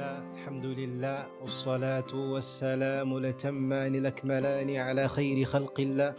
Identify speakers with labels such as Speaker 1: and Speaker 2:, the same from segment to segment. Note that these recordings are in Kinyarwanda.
Speaker 1: الله الحمد لله والصلاة والسلام الأتمان الأكملان على خير خلق الله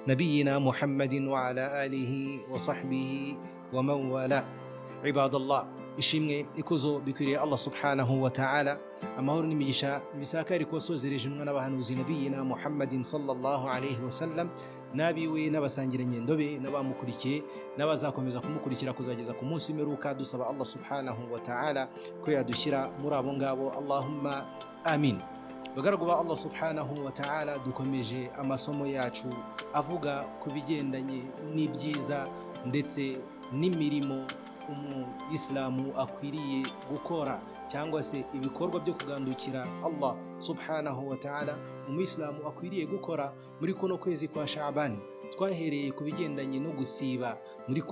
Speaker 1: نبينا محمد وعلى آله وصحبه ومن والاه. عباد الله، ishimwe ikuzo bikwiriye Allah subhanahu wa ta'ala, amahoro n'imigisha bisakari kubasozereje umwana n'abahanuzi nabiyina Muhammadin sallallahu alayhi wa sallam, nabiwe n'abasangiranye ndobe n'abamukurikiye n'abazakomeza kumukurikira kuzageza ku munsi w'imperuka. Dusaba Allah subhanahu wa ta'ala ko yadushyira muri abo ngabo, Allahumma amin. Bagaragu ba Allah subhanahu wa ta'ala, dukomeje amasomo yacu avuga ku bigendanye n'ibyiza ndetse n'imirimo umuyisilamu akwiriye gukora, cyangwa se ibikorwa byo kugandukira Allah subhanahu wa ta'ala umuyisilamu akwiriye gukora muri kuno kwezi kwa Sha'ban. Twahereye ku bigendanye no gusiba muri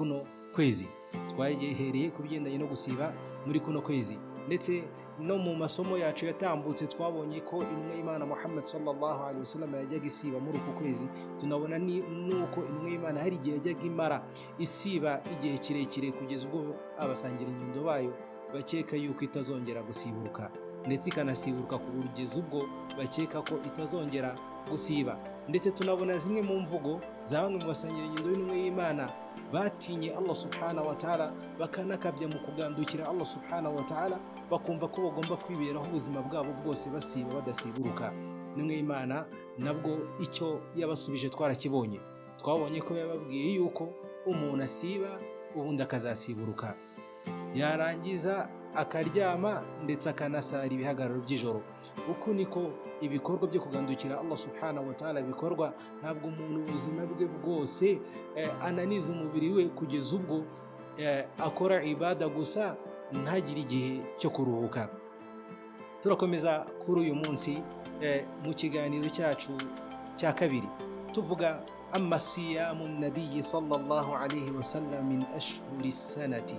Speaker 1: kuno kwezi, ndetse no mu masomo yacu yatambutse twabonye ko intumwa y'Imana Muhammad sallallahu alaihi wasallam yajyaga isiba muri uku kwezi. Tunabona nuko intumwa y'Imana hari igihe yajyaga imara isiba igihe kirekire kugeza ubwo abasangira ingendo bayo bakeka yuko itazongera gusibuka, ndetse ikanasibuka kugeza ubwo bakeka ko itazongera gusiba. Ndetse tunabona zimwe mu mvugo za bamwe mu basangira ingendo y'intumwa y'Imana batinye Allah subhanahu wa ta'ala, bakanakabya mu kugandukira Allah subhanahu wa ta'ala, bakumva ko bagomba kwiberaho ubuzima bwabo bwose basiba badasiburuka. Intumwa y'Imana nabwo icyo yabasubije twarakibonye. Twabonye ko yababwiye yuko umuntu asiba ubundi akazasiburuka, yarangiza akaryama ndetse akanasara ibihagararo by'ijoro. Uku niko ibikorwa byo kugandukira Allah subhanahu wa ta'ala bikorwa. Ntabwo umuntu ubuzima bwe bwose ananiza umubiri we kugeza ubwo akora ibada gusa ntagire igihe cyo kuruhuka. Turakomeza kuri uyu munsi mu kiganiro cyacu cya kabiri tuvuga amma siyamu nabiyyi sallallahu alayhi wa sallam min ashhuri sanati.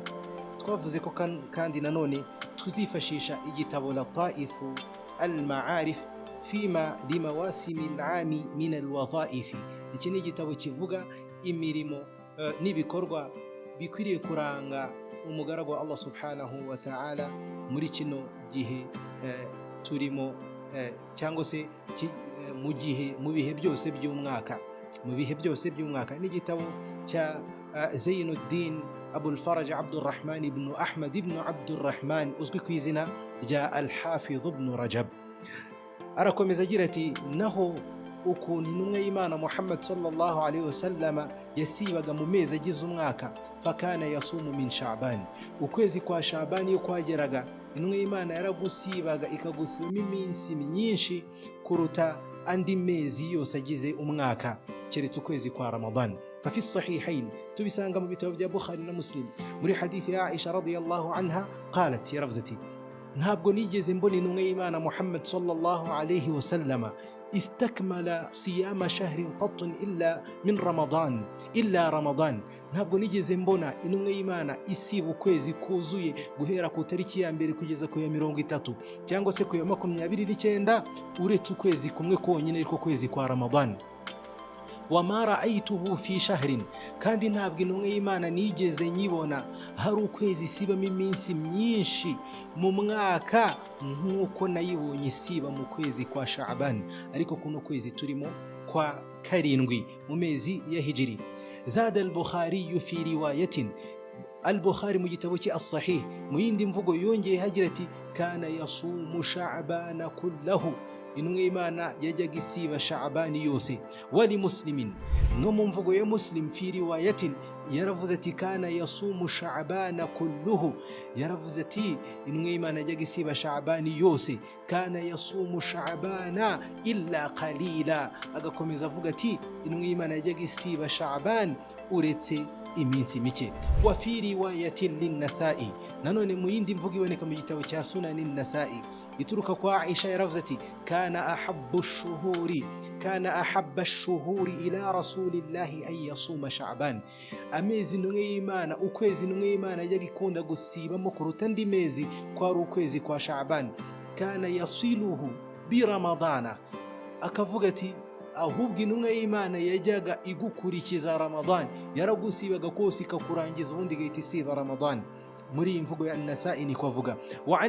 Speaker 1: Twavuze ko kandi nanone tuzifashisha igitabo Lataifu al-Ma'arif fima limawasimi al-ami min al-wadhaifi. Iki ni igitabo kivuga imirimo n'ibikorwa bikwiriye kuranga umugaragu wa Allah subhanahu wa ta'ala muri kino gihe turimo, cyangwa se mu bihe byose by'umwaka. Ni igitabo cya Zainuddin Abul Faraj Abdurrahman ibn Ahmad ibn Abdurrahman uzwi ku izina rya Al-Hafiz ibn Rajab. Arakomeza agira ati, naho ukuntu intumwa y'Imana Muhammad sallallahu alaihi wasallam yasibaga mu mezi agize umwaka, fakana yasumu min Sha'ban. Ukwezi kwa Sha'ban iyo kwageraga, intumwa y'Imana yaragusibaga ikagusima iminsi myinshi kuruta andi mezi yose agize umwaka, keretse ukwezi kwa Ramadan. Fafi sahihain, tubisanga mu bitabo bya Bukhari na Muslim muri hadithi ya Aisha radiyallahu anha qalat, yaravuze ati, ntabwo nigeze mbona intumwa y'Imana Muhammad sallallahu alayhi wa sallama istakmala siyama shahrin qatun illa Ramadan. Ntabwo nigeze mbona intumwa y'Imana isiba ukwezi kuzuye guhera ku tariki ya mbere kugeza ku ya 30 cyangwa se ku ya 29, uretse ukwezi kumwe konyine, ariko kwezi kwa Ramadan. Wama ra'aytuhu fi shahrin, kandi ntabwo intumwa y'Imana nigeze nyibona hari ukwezi isibamo iminsi myinshi mu mwaka nk'uko nayibonye isiba mu kwezi kwa Sha'ban, ariko kuno kwezi turimo kwa karindwi mu mezi ya Hijri. Zada al-Bukhari fi riwayatin, Al-Bukhari mu gitabo cye as-Sahih mu yindi mvugo yongeye hagira ati, kana yasumu Sha'ban kullahu. Intumwa y'Imana yajyaga isiba Sha'ban yose. Wali Muslimin, no mu mvugo ya Muslim fi riwayatin yaravuze ati, kana yasumu Sha'ban kulluhu. Yaravuze ati intumwa y'Imana yajyaga isiba Sha'ban yose. Kana yasumu Sha'ban illa qalila. Agakomeza avuga ati intumwa y'Imana yajyaga isiba Sha'ban uretse iminsi mike. Wa fi riwayatin lin-Nasa'i, nanone mu yindi mvugo iboneka mu gitabo cya Sunan an-Nasa'i ituruka kwa Aisha, yaravuze ati, kana ahabba ash-shuhuri ila rasulillahi an yasuma Sha'ban. Amezi intumwa y'Imana, ukwezi intumwa y'Imana yajyaga ikunda gusibamo kuruta andi mezi kwari ukwezi kwa Sha'ban. Kana yasiluhu bi Ramadana. Akavuga ati ahubwo intumwa y'Imana yajyaga igukurikiza Ramadan, yaragusibaga kose ikakurangiza ubundi igahita isiba Ramadan. muri iyi mvugo ya An-Nasa'i ni kuvuga wa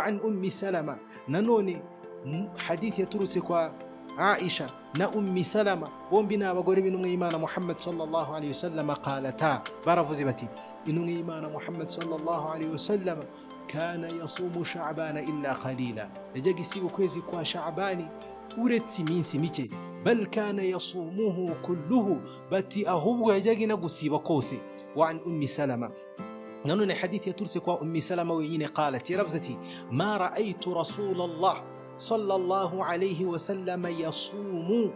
Speaker 1: an ummi Salama. Nanone hadithi yaturutse kwa Aisha na ummi Salama, bombi ni abagore b'intumwa y'Imana Muhammad sallallahu alayhi wasallam, qalata, baravuze bati intumwa y'Imana Muhammad sallallahu alayhi wasallam kana yasumu Sha'bana illa qalila, yajyaga isiba ukwezi kwa Sha'bani uretse iminsi mike. Bal kana yasumuhu kulluhu, bati ahubwo yajyaga inagusiba kose. Wa an ummi Salama, nanone hadithi yaturutse kwa ummi Salama wenyine, qalat, yaravuze ati ma ra'aytu Rasulallah sallallahu alayhi wasallam yasumu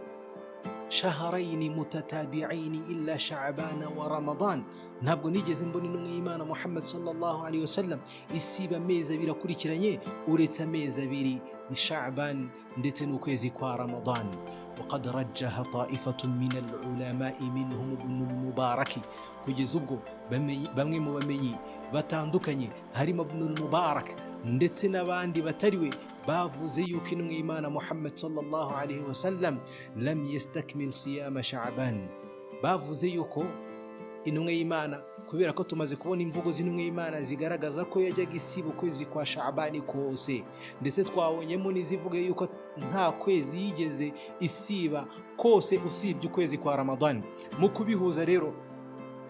Speaker 1: shahrayn mutatabi'ain illa Sha'bana wa Ramadan, ntabwo nigeze mbona intumwa y'Imana Muhammad sallallahu alayhi wasallam isiba amezi abiri akurikiranye uretse amezi abiri ni Sha'ban ndetse n'ukwezi kwa Ramadan. وقد رجح طائفة من العلماء منهم ابن المبارك, kugeza ubwo bamwe mu bamenyi batandukanye harimo Ibn al-Mubarak ndetse n'abandi batariwe bavuze yuko intumwa y'Imana Muhammad sallallahu alayhi wasallam lam yastakmil siyama Sha'ban, bavuze yuko intumwa y'Imana, kubera ko tumaze kubona imvugo z'intumwa y'Imana zigaragaza ko yajyaga isiba ukwezi kwa Sha'bani kose, ndetse twabonyemo n'izivuga yuko nta kwezi yigeze isiba kose usibye ukwezi kwa Ramadan. Mu kubihuza rero,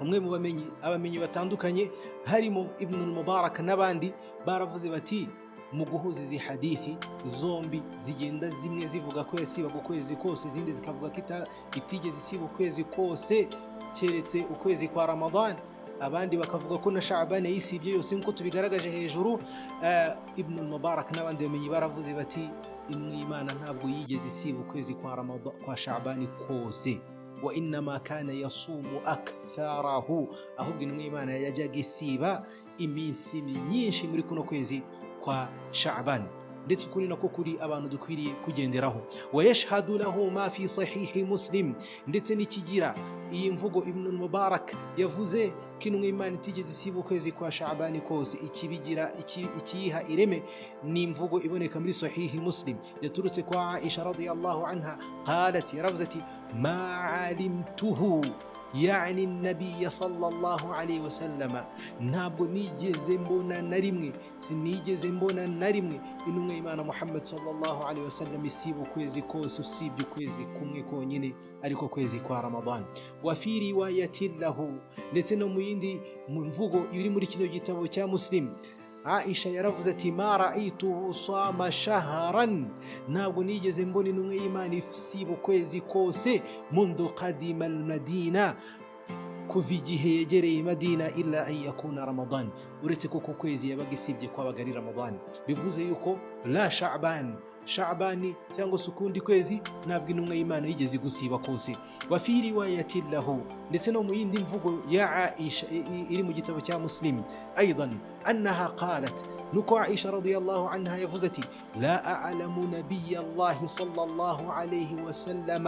Speaker 1: umwe mu abamenyi batandukanye harimo Ibn al-Mubarak n'abandi baravuze bati mu guhuza izi hadithi zombi zigenda zimwe zivuga ko yasibaga ukwezi kose, izindi zikavuga ko itigeze isiba ukwezi kose keretse ukwezi kwa Ramadan, abandi bakavuga ko na Sha'ban yisibye yose nkuko tubigaragaje hejuru. Ibn al-Mubarak n'abandi bamenyi baravuze bati intumwa y'Imana ntabwo yigeze isiba ukwezi kwa Ramadan kwa Sha'ban kose, wa inma kana yasumu aktharahu, ahubwo intumwa y'Imana yajyaga isiba iminsi myinshi muri kuno kwezi kwa Sha'ban, ndetse ukuri nako kuri abantu dukwiriye kugenderaho. Wa yashhadu lahu ma fi sahihi Muslim, ndetse n'ikigira iyi mvugo Ibn al-Mubarak yavuze ko intumwa y'Imana itigeze isiba ukwezi kwa Sha'ban kose, ikiyiha ireme ni imvugo iboneka muri sahihi Muslim yaturutse kwa Aisha radiyallahu anha, qalat, yaravuze ati ma alimtuhu, yani nabiya sallallahu alayhi wasallam, ntabwo nigeze mbona na rimwe, sinigeze mbona na rimwe intumwa y'Imana Muhammad sallallahu alayhi wasallam isiba ukwezi kose usibye ukwezi kumwe konyine, ariko kwezi kwa Ramadan. Wa fi riwayatin lahu, ndetse no mu yindi mvugo iri muri kino gitabo cya Muslim, Aisha yaravuze ati ma ra'aytuhu sama shahran, ntabwo nigeze mbona intumwa y'Imana isiba ukwezi kose mundu qadima al-Madina, kuva igihe yegereye Madina, illa an yakuna Ramadan, uretse ko kwezi yabaga isibye kwabaga ari Ramadan. Bivuze yuko la Sha'bani cyangwa se ukundi kwezi ntabwo intumwa y'Imana yigeze gusiba kose. Wa fi riwayatin lahu, ndetse no mu yindi mvugo ya Aisha iri mu gitabo cya Muslim aidan, annaha qalat, nuko Aisha radiyallahu anha yavuze ati la a'lamu nabiyallahi sallallahu alayhi wasallam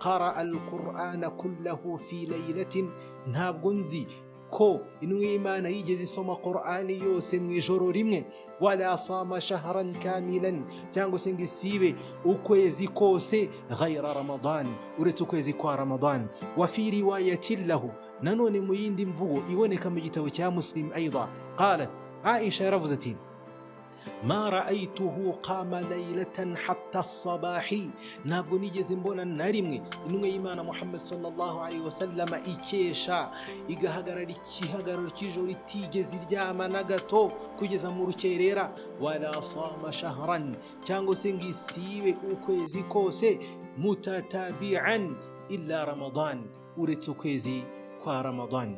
Speaker 1: qara'a al-Qur'ana kullahu fi laylatin, ntabwo nzi ko intumwa y'Imana yigeze isoma Qur'ani yose mu ijoro rimwe, wala sama shahran kamilan, cyangwa se ngisibe ukwezi kose, ghayra Ramadan, uretse ukwezi kwa Ramadan. Wa fi riwayatin lahu, nanone mu yindi mvugo iboneka mu gitabo cya Muslim aidha, qalat, Aisha yaravuze ati ma ra'aytuhu qama laylatan hatta as-sabahi, ntabwo nigeze mbona na rimwe intumwa y'Imana Muhammad sallallahu alayhi wasallam ikesha igahagarara ikihagararo cy'ijoro itigeze iryama na gato kugeza mu rukerera. Wala sama shahran, cyangwa se ngisibe ukwezi kose, mutatabi'an illa Ramadan, uretse ukwezi kwa Ramadan.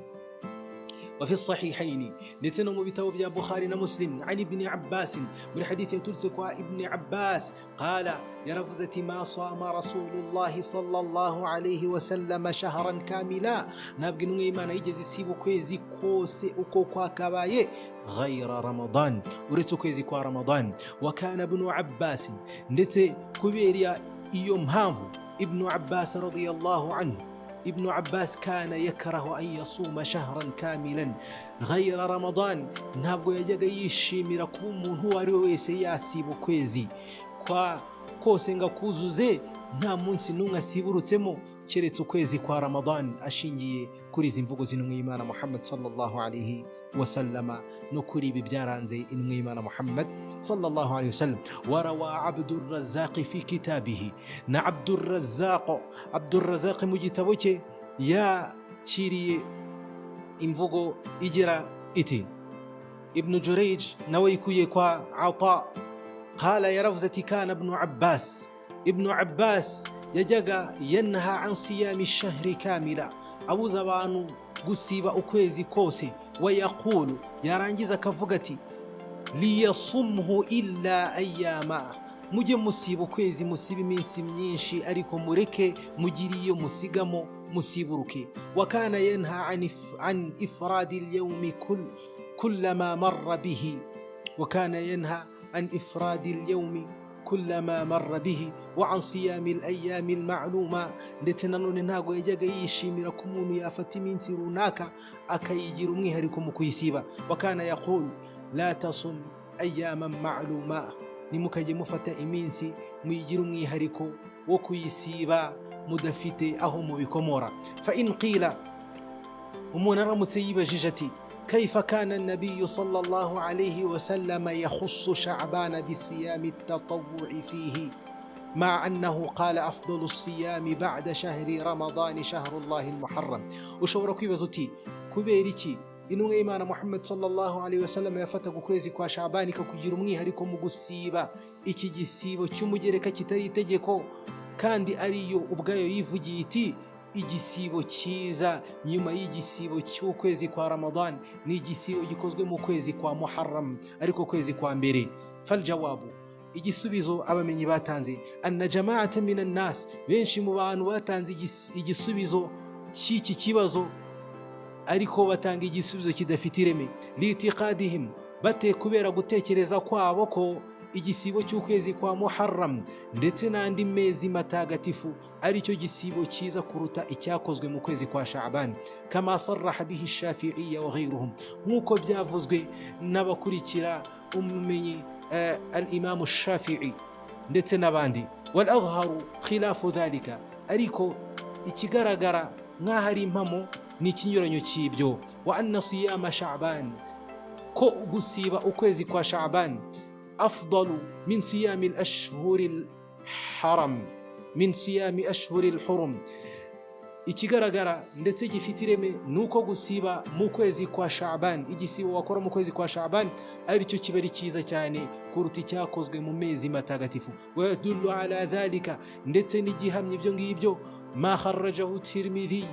Speaker 1: وفي الصحيحين نتنم بتوب يا بخاري ومسلم عن ابن عباس من حديث يتلسك ابن عباس قال يرفزتي ما صام رسول الله صلى الله عليه وسلم شهرا كاملا نبقى نغيمان يجزي سيبو كويزي كوسي أكوكوا كباية غير رمضان ورسو كويزي كوا رمضان. وكان ابن عباس نتي كبيريا يوم هانفو ابن عباس رضي الله عنه ابن عباس كان يكره أن يصوم شهرا كاملا غير رمضان ntabwo yajyaga yishimira kuba umuntu uwo ari we wese yasiba ukwezi kwa kose ngo akuzuze nta munsi n'umwe asiburutsemo keretse ukwezi kwa Ramadan, ashingiye kuri izi mvugo z'intumwa y'Imana Muhammad sallallahu alayhi wasallama no kuri ibi byaranze intumwa y'Imana Muhammad sallallahu alayhi wasallam. Warawa Abdurrazzaq fi kitabihi, na Abdurrazzaq mu gitabo cye yakiriye imvugo igira iti: Ibn Jurayj nawe yikuye kwa Ata qala yaravuze ati kana Ibn Abbas yajyaga yanha an siyami shahri kamila, abuza abantu gusiba ukwezi kose. Wa yaqulu, yarangiza akavuga ati liyasumhu illa ayyama, mujye musiba ukwezi, musiba iminsi myinshi, ariko mureke mugiriye musigamo musiburuke. Wa kana yanha an ifradi al-yawmi kullama marra bihi, wa kana yanha an ifradi al-yawmi كلما مر به وعن صيام الأيام المعلومة. ndetse nanone ntago yajyaga yishimira ko umuntu yafata iminsi runaka akayigira umwihariko mu kuyisiba. wakana yaqul la tasum ayyaman ma'luma, nimukajye mufata iminsi muyigira umwihariko wo kuyisiba mudafite aho mubikomora. fa in qila, umuntu aramutse yibajije ati كيف كان النبي صلى الله عليه وسلم يخص شعبان بصيام التطوع فيه مع أنه قال أفضل الصيام بعد شهر رمضان شهر الله المحرم. ushobora kwibaza uti kubera iki intumwa y'Imana Muhammad sallallahu alayhi wasallam yafataga ukwezi kwa Sha'ban ikakugira umwihariko mu gusiba iki gisibo cy'umugereka kitari itegeko, kandi ariyo ubwayo yivugiye iti igisibo cyiza nyuma y'igisibo cy'ukwezi kwa Ramadan ni igisibo gikozwe mu kwezi kwa Muharram, ariko kwezi kwa mbere. Faljawabu, igisubizo abamenyi batanze, anna jama'atan minan nas, benshi mu bantu batanze igisubizo cy'iki kibazo, ariko batanga igisubizo kidafite ireme. Litiqadihim, bate kubera gutekereza kwabo ko igisibo cy'ukwezi kwa Muharram ndetse n'andi mezi matagatifu ari cyo gisibo cyiza kuruta icyakozwe mu kwezi kwa Sha'ban, kama sarraha bihi Shafi'iyya wa ghayruhum, nk'uko byavuzwe n'abakurikira umumenyi al-Imam Shafi'i ndetse n'abandi. wal azharu khilafu dhalika, ariko ikigaragara nk'aho ari impamo ni ikinyuranyo cy'ibyo. wa anna siyama Sha'ban, ko gusiba ukwezi kwa Sha'ban أفضل من صيام الأشهر الحرم ikigaragara ndetse gifite ireme nuko gusiba mu kwezi kwa Sha'ban, igisibo wakora mu kwezi kwa Sha'ban ari cyo kiba ari cyiza cyane kuruta icyakozwe mu mezi matagatifu. wa yadullu ala dhalika, ndetse n'igihamya ibyo ngibyo ma kharrajahu Tirmidhi,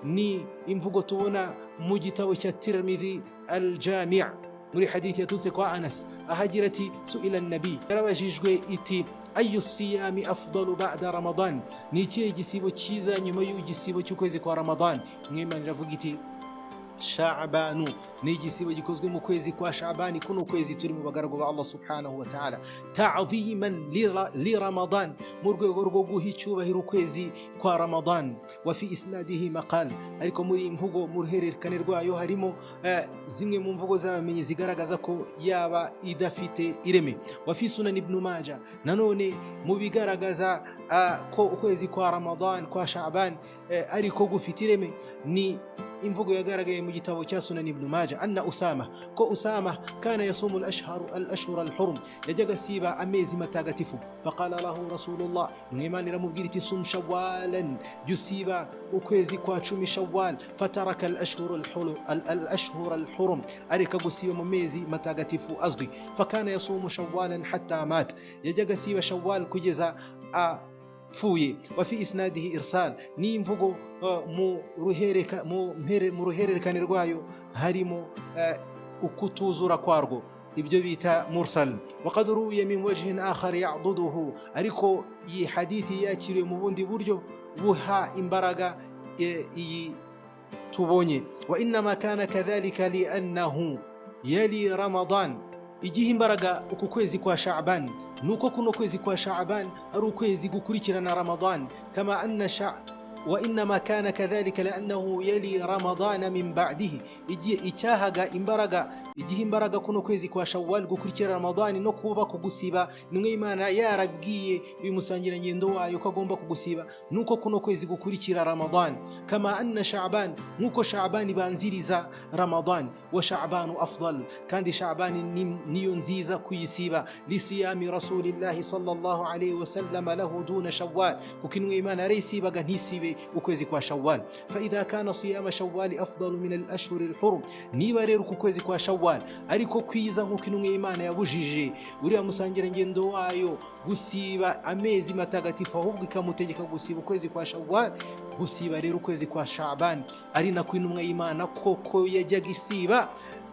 Speaker 1: ni imvugo tubona mu gitabo cya Tirmidhi al-Jami' muri hadithi yaturutse kwa Anas ahagira ati su'ila an-nabi, yarabajijwe iti ayu siyami afdalu ba'da Ramadan, ni ikihe gisibo cyiza nyuma y'igisibo cy'ukwezi kwa Ramadan? Mwimana iravuga iti Sha'banu, ni igisibo gikozwe mu kwezi kwa Sha'ban, kuno kwezi turi mu bagaragu ba Allah subhanahu wa ta'ala, ta'ziman li Ramadan, mu rwego rwo guha icyubahiro ukwezi kwa Ramadan. wa fi isnadihi maqal, ariko muri imvugo mu ruhererekane rwayo harimo zimwe mu mvugo z'abamenyi zigaragaza ko yaba idafite ireme. wa fi sunan ibn Majah, nanone mu bigaragaza ko ukwezi kwa Ramadan kwa Sha'ban ariko gufite ireme ni imvugo yagaragaye mu gitabo cya Sunan ibn Majah, anna Usama, ko Usama kana yasumu al-ashhur al-hurum, yajyaga siba amezi matagatifu. faqala lahu Rasulullah, Imana iramubwira iti sum Shawwalan, jusiba ukwezi kwa 10 Shawwal. fataraka al-ashhur al-hurum, areka gusiba mu mezi matagatifu azwi. fakana yasumu Shawwalan hatta mat, yajyaga siba Shawwal kugeza pfuye. wa fi isnadihi irsal, ni imvugo mu ruhererekane rwayo harimo ukutuzura kwarwo, ibyo bita mursal. wa qad ruwiya min wajhin akhar ya'duduhu, ariko iyi hadithi yakiriwe mu bundi buryo buha imbaraga iyi tubonye. wa innama kana kadhalika li annahu yali Ramadan, igihe imbaraga uku kwezi kwa Sha'ban nuko kuno kwezi kwa Sha'ban ari ukwezi gukurikirana Ramadan, kama anna وإنما كان كذلك لأنه يلي رمضان من بعده icyahaga imbaraga igihe imbaraga kuno kwezi kwa Shawwal gukurikira Ramadani no kuba kugusiba nimwe Imana yarabwiye uyu musangira ngendo wayo ko agomba kugusiba nuko kuno kwezi gukurikira Ramadan kama anna Sha'ban nuko Sha'ban banziriza Ramadan wa Sha'ban afdal kandi Sha'ban niyo nziza kuyisiba lisiyami rasulillahi sallallahu alayhi wasallam lahu duna Shawwal ukinwe Imana arisibaga ntisibe ukwezi kwa Shawwal fa idha kana siyama Shawwal afdal min al-ashhur al-hurum niba rero ukwezi kwa Shawwal ariko kwiza nkuko intumwe Imana yabujije uriya musangira ngendo wayo gusiba amezi matagatifu ahubwo ikamutegeka gusiba ukwezi kwa Shawwal gusiba rero ukwezi kwa Sha'ban ari nako intumwe Imana koko yajyaga isiba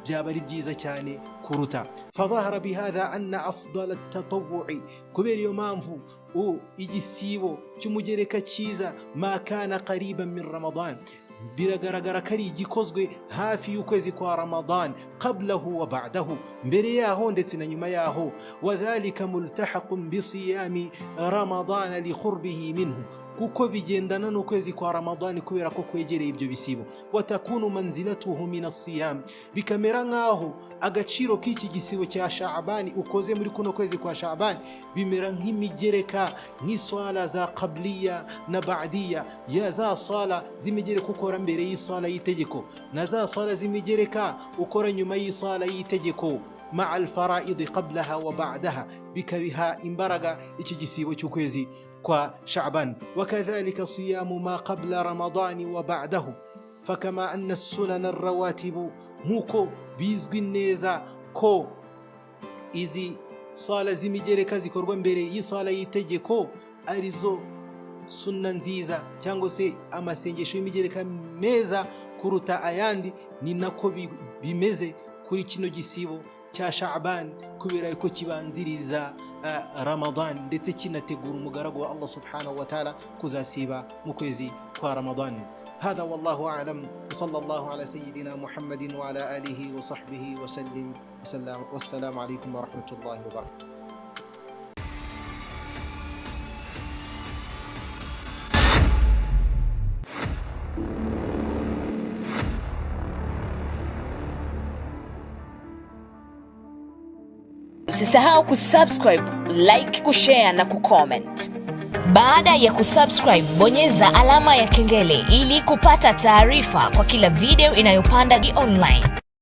Speaker 1: byaba ari byiza cyane kuruta fadhahara bihadha anna afdal at-tatawwu'i kubera iyo mpamvu igisibo cy'umugereka cyiza ma kana qariban min Ramadan biragaragara kari igikozwe hafi y'ukwezi kwa Ramadan qablahu wa ba'dahu mbere yaho ndetse na nyuma yaho wadhalika multahaqun bi siyami Ramadan li qurbihi minhu kuko bigendana n'ukwezi kwa Ramadan kubera ko kwegereye ibyo bisibo watakunu manzilatuhu min as-siyam bikamera nkaho agaciro k'iki gisibo cya Sha'ban ukoze muri kuno kwezi kwa Sha'ban bimera nk'imigereka nk'iswala za qabliya na ba'diya ya za sala zimigereka ukora mbere y'isala y'itegeko na za sala zimigereka ukora nyuma y'isala y'itegeko مع الفرائض قبلها وبعدها بكبها إمبرغ إتجسيب وشكوزي شعبان وكذلك صيام ما قبل رمضان وبعده فكما أن السنن الرواتب موكو بيزغ النيزا كو إزي صالة زمجركا زكرغن بري يصالة يتجكو أريزو sunna nziza cyangwa se amasengesho y'imigereka meza kuruta ayandi ni nako bimeze kuri kino gisibo cya Sha'ban kubera yuko kibanziriza Ramadan ndetse kinategura umugaragu wa Allah subhanahu wa ta'ala kuzasiba mu kwezi kwa Ramadan. هذا والله أعلم وصلى الله على سيدنا محمد وعلى آله وصحبه وسلم والسلام عليكم ورحمة الله وبركاته.
Speaker 2: Usisahau kusubscribe, like, kushare na kucomment. Baada ya kusubscribe, bonyeza alama ya kengele ili kupata taarifa kwa kila video inayopanda online.